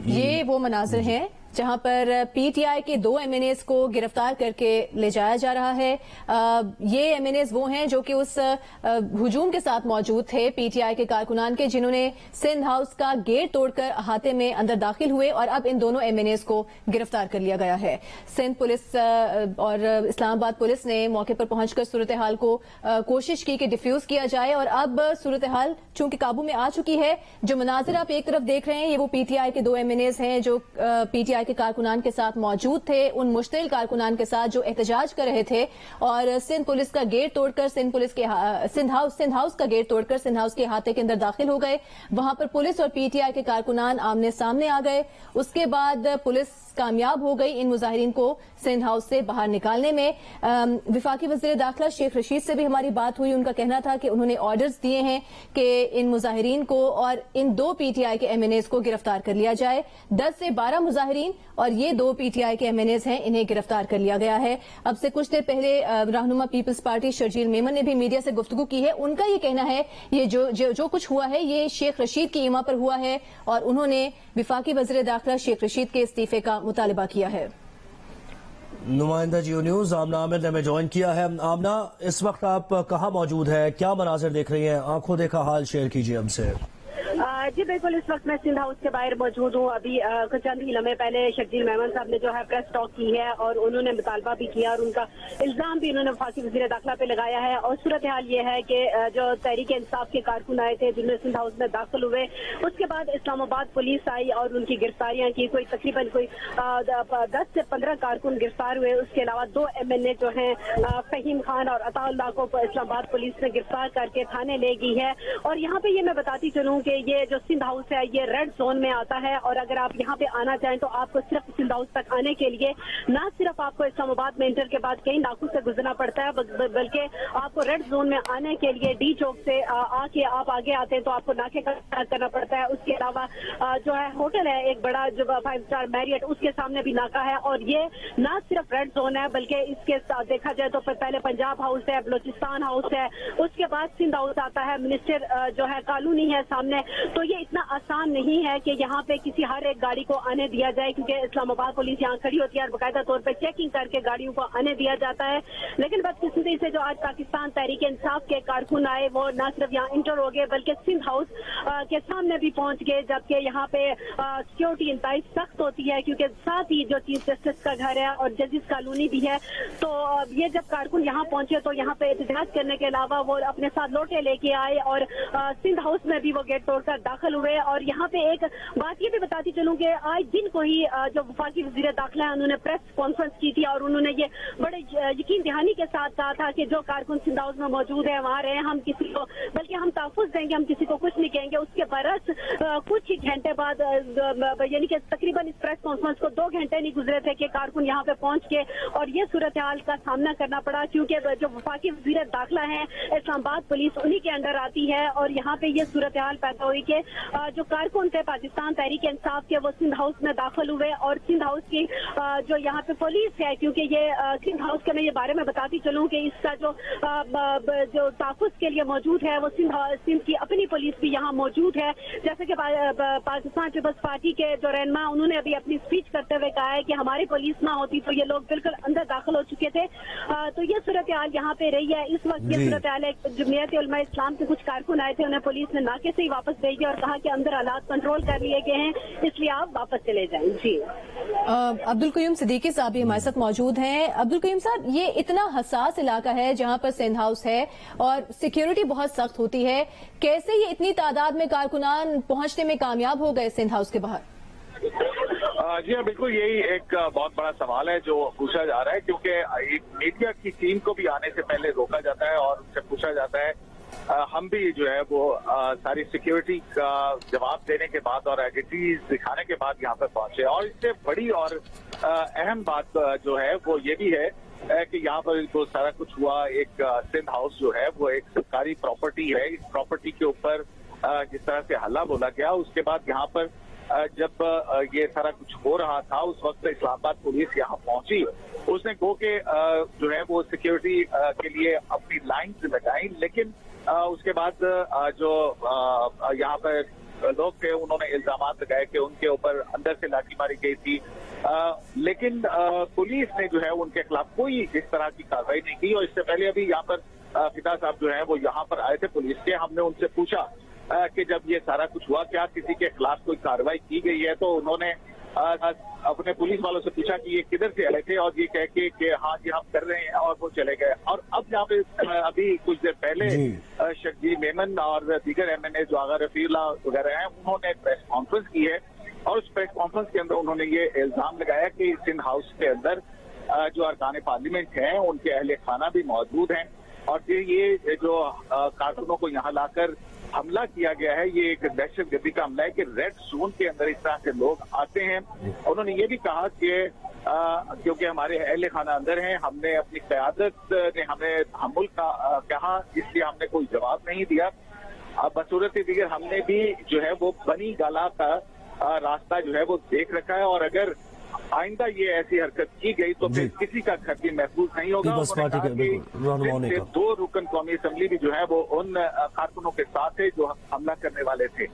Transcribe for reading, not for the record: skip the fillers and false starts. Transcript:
ये वो मनाजिर हैं जहां पर पीटीआई के 2 एमएनएस को गिरफ्तार करके ले जाया जा रहा है। ये एमएनएस वो हैं जो कि उस हुजूम के साथ मौजूद थे पीटीआई के कारकुनान के, जिन्होंने सिंध हाउस का गेट तोड़कर अहाते में अंदर दाखिल हुए और अब इन दोनों एमएनएस को गिरफ्तार कर लिया गया है। सिंध पुलिस और इस्लामाबाद पुलिस ने मौके पर पहुंचकर सूरत हाल को कोशिश की कि डिफ्यूज किया जाए और अब सूरत हाल चूंकि काबू में आ चुकी है। जो मनाजिर आप एक तरफ देख रहे हैं ये वो पीटीआई के 2 एमएनएस हैं जो पीटीआई के कारकुनान के साथ मौजूद थे, उन मुश्तिल कारकुनान के साथ जो एहतजाज कर रहे थे और सिंध पुलिस का गेट तोड़कर सिंध हाउस का गेट तोड़कर सिंध हाउस के अहाते के अंदर दाखिल हो गए। वहां पर पुलिस और पीटीआई के कारकुनान आमने सामने आ गए। उसके बाद पुलिस कामयाब हो गई इन मुजाहिरीन को सिंध हाउस से बाहर निकालने में। विफाकी वज़ीर दाखिला शेख रशीद से भी हमारी बात हुई। उनका कहना था कि उन्होंने ऑर्डर्स दिए हैं कि इन मुजाहिरीन को और इन 2 पीटीआई के एमएनएस को गिरफ्तार कर लिया जाए। 10 से 12 मुजाहिरीन और ये 2 पीटीआई के एमएनएस हैं, इन्हें गिरफ्तार कर लिया गया है। अब से कुछ देर पहले रहनुमा पीपल्स पार्टी शर्जील मेमन ने भी मीडिया से गुफ्तगू की है। उनका ये कहना है ये जो कुछ हुआ है ये शेख रशीद की इमा पर हुआ है और उन्होंने विफाकी वज़ीर दाखिला शेख रशीद के इस्तीफे का मुतालबा किया है। नुमाइंदा जियो न्यूज आमना आमिर ने हमें ज्वाइन किया है। आमना, इस वक्त आप कहाँ मौजूद है, क्या मनाजिर देख रही हैं? आंखों देखा हाल शेयर कीजिए हमसे। जी बिल्कुल, इस वक्त मैं सिंध हाउस के बाहर मौजूद हूँ। अभी कुछ चंद ही लम्हे पहले शर्जील मेमन साहब ने जो है प्रेस टॉक की है और उन्होंने मुतालबा भी किया और उनका इल्जाम भी उन्होंने वफाकी वज़ीर दाखिला पे लगाया है। और सूरत हाल ये है कि जो तहरीक इंसाफ के कारकुन आए थे जिनमें सिंध हाउस में दाखिल हुए, उसके बाद इस्लामाबाद पुलिस आई और उनकी गिरफ्तारियां की। तकरीबन 10 से 15 कारकुन गिरफ्तार हुए। उसके अलावा 2 एमएनए जो हैं फहीम खान और अताउल्लाह को इस्लामाबाद पुलिस ने गिरफ्तार करके थाने ले गई है। और यहाँ पे ये मैं बताती चलूँ कि ये जो सिंध हाउस है ये रेड जोन में आता है और अगर आप यहाँ पे आना चाहें तो आपको सिर्फ सिंध हाउस तक आने के लिए ना सिर्फ आपको इस्लामाबाद में इंटर के बाद कई नाकों से गुजरना पड़ता है, बल्कि आपको रेड जोन में आने के लिए डी चौक से आके आप आगे आते हैं तो आपको नाके का करना पड़ता है। उसके अलावा जो है होटल है एक बड़ा जो 5 स्टार मैरियट, उसके सामने भी नाका है। और ये ना सिर्फ रेड जोन है बल्कि इसके साथ देखा जाए तो पहले पंजाब हाउस है, बलोचिस्तान हाउस है, उसके बाद सिंध हाउस आता है, मिनिस्टर जो है कॉलोनी है सामने। तो ये इतना आसान नहीं है कि यहाँ पे किसी हर एक गाड़ी को आने दिया जाए, क्योंकि इस्लामाबाद पुलिस यहाँ खड़ी होती है और बाकायदा तौर पे चेकिंग करके गाड़ियों को आने दिया जाता है। लेकिन बदकिस्मती से जो आज पाकिस्तान तहरीक इंसाफ के कारकुन आए वो न सिर्फ यहाँ इंटर हो गए बल्कि सिंध हाउस के सामने भी पहुंच गए, जबकि यहाँ पे सिक्योरिटी इंतहाई सख्त होती है क्योंकि साथ ही जो चीफ जस्टिस का घर है और जजिस कॉलोनी भी है। तो ये जब कारकुन यहाँ पहुंचे तो यहाँ पे एहतजाज करने के अलावा वो अपने साथ लोटे लेके आए और सिंध हाउस में भी वो गेट तोड़कर दाखिल हुए। और यहाँ पे एक बात ये भी बताती चलूं कि आज दिन को ही जो वफाकी वज़ीर दाखिला है उन्होंने प्रेस कॉन्फ्रेंस की थी और उन्होंने ये बड़े यकीन दहानी के साथ कहा था कि जो कारकुन सिंध हाउस में मौजूद है वहाँ रहे, हम किसी को बल्कि हम तहफ़्फ़ुज़ देंगे, हम किसी को कुछ नहीं कहेंगे। उसके बरस कुछ ही घंटे बाद यानी कि तकरीबन इस प्रेस कॉन्फ्रेंस को 2 घंटे नहीं गुजरे थे कि कारकुन यहाँ पे पहुंच के और ये सूरत हाल का सामना करना पड़ा, क्योंकि जो वफाकी वज़ीर दाखिला है इस्लामाबाद पुलिस उन्हीं के अंडर आती है। और यहाँ पे ये सूरत हाल पैदा हुई कि जो कारकुन थे पाकिस्तान तहरीक इंसाफ के वो सिंध हाउस में दाखिल हुए और सिंध हाउस की जो यहाँ पे पुलिस है, क्योंकि ये सिंध हाउस के मैं ये बारे में बताती चलूँ कि इसका जो तहफ़्फ़ुज़ के लिए मौजूद है वो सिंध की अपनी पुलिस भी यहाँ मौजूद है। जैसे कि पाकिस्तान पीपल्स पार्टी के जो रहनुमा उन्होंने अभी अपनी स्पीच करते हुए कहा है कि हमारी पुलिस ना होती तो ये लोग बिल्कुल अंदर दाखिल हो चुके थे। तो ये सूरत हाल यहाँ पे रही है इस वक्त। ये सूरत हाल है, जमीयत उलमा इस्लाम के कुछ कारकुन आए थे, उन्हें पुलिस ने नाके से ही वापस भेज दिया और कहा कि अंदर हालात कंट्रोल कर लिए गए हैं, इसलिए आप वापस चले जाएं। जी अब्दुल क़य्यूम सिद्दीकी साहब भी हमारे साथ मौजूद हैं। अब्दुल क़य्यूम साहब, ये इतना हसास इलाका है जहां पर सिंध हाउस है और सिक्योरिटी बहुत सख्त होती है, कैसे ये इतनी तादाद में कारकुनान पहुंचने में कामयाब हो गए सिंध हाउस के बाहर? जी हाँ, बिल्कुल यही एक बहुत बड़ा सवाल है जो पूछा जा रहा है, क्योंकि एक मीडिया की टीम को भी आने से पहले रोका जाता है और उनसे पूछा जाता है। हम भी जो है वो सारी सिक्योरिटी का जवाब देने के बाद और आइडेंटिटीज दिखाने के बाद यहाँ पर पहुंचे। और इससे बड़ी और अहम बात जो है वो ये भी है कि यहाँ पर जो सारा कुछ हुआ, एक सिंध हाउस जो है वो एक सरकारी प्रॉपर्टी है। इस प्रॉपर्टी के ऊपर जिस तरह से हल्ला बोला गया, उसके बाद यहाँ पर जब ये सारा कुछ हो रहा था उस वक्त इस्लामाबाद पुलिस यहाँ पहुंची। उसने गो के जो है वो सिक्योरिटी के लिए अपनी लाइन्स लगाई, लेकिन उसके बाद जो यहाँ पर लोग थे उन्होंने इल्जाम लगाए कि उनके ऊपर अंदर से लाठी मारी गई थी, लेकिन पुलिस ने जो है उनके खिलाफ कोई इस तरह की कार्रवाई नहीं की। और इससे पहले अभी यहाँ पर फिदा साहब जो है वो यहाँ पर आए थे पुलिस के, हमने उनसे पूछा कि जब ये सारा कुछ हुआ क्या किसी के खिलाफ कोई कार्रवाई की गई है, तो उन्होंने अपने पुलिस वालों से पूछा कि ये किधर से आए थे, और ये कह के कि हाँ जी हम कर रहे हैं, और वो चले गए। और अब यहाँ पे अभी कुछ देर पहले शकील मेमन और दीगर एमएनए जो आगा रफीउल्लाह वगैरह हैं उन्होंने प्रेस कॉन्फ्रेंस की है, और उस प्रेस कॉन्फ्रेंस के अंदर उन्होंने ये इल्जाम लगाया कि सिंध हाउस के अंदर जो अरकान पार्लियामेंट हैं उनके अहले खाना भी मौजूद हैं, और ये जो कारकुनों को यहाँ लाकर हमला किया गया है ये एक दहशत गर्दी का हमला है कि रेड जोन के अंदर इस तरह के लोग आते हैं। उन्होंने ये भी कहा कि क्योंकि हमारे अहले खाना अंदर हैं, हमने अपनी क़यादत ने हमें तहम्मुल का कहा, इसलिए हमने कोई जवाब नहीं दिया। बसूरत दीगर हमने भी जो है वो बनी गाला का रास्ता जो है वो देख रखा है, और अगर आइंदा ये ऐसी हरकत की गई तो फिर किसी का घर भी महफूज नहीं होगा। पीपल्स पार्टी के 2 रुकन कौमी असेंबली भी जो है वो उन कारकुनों के साथ है जो हमला करने वाले थे।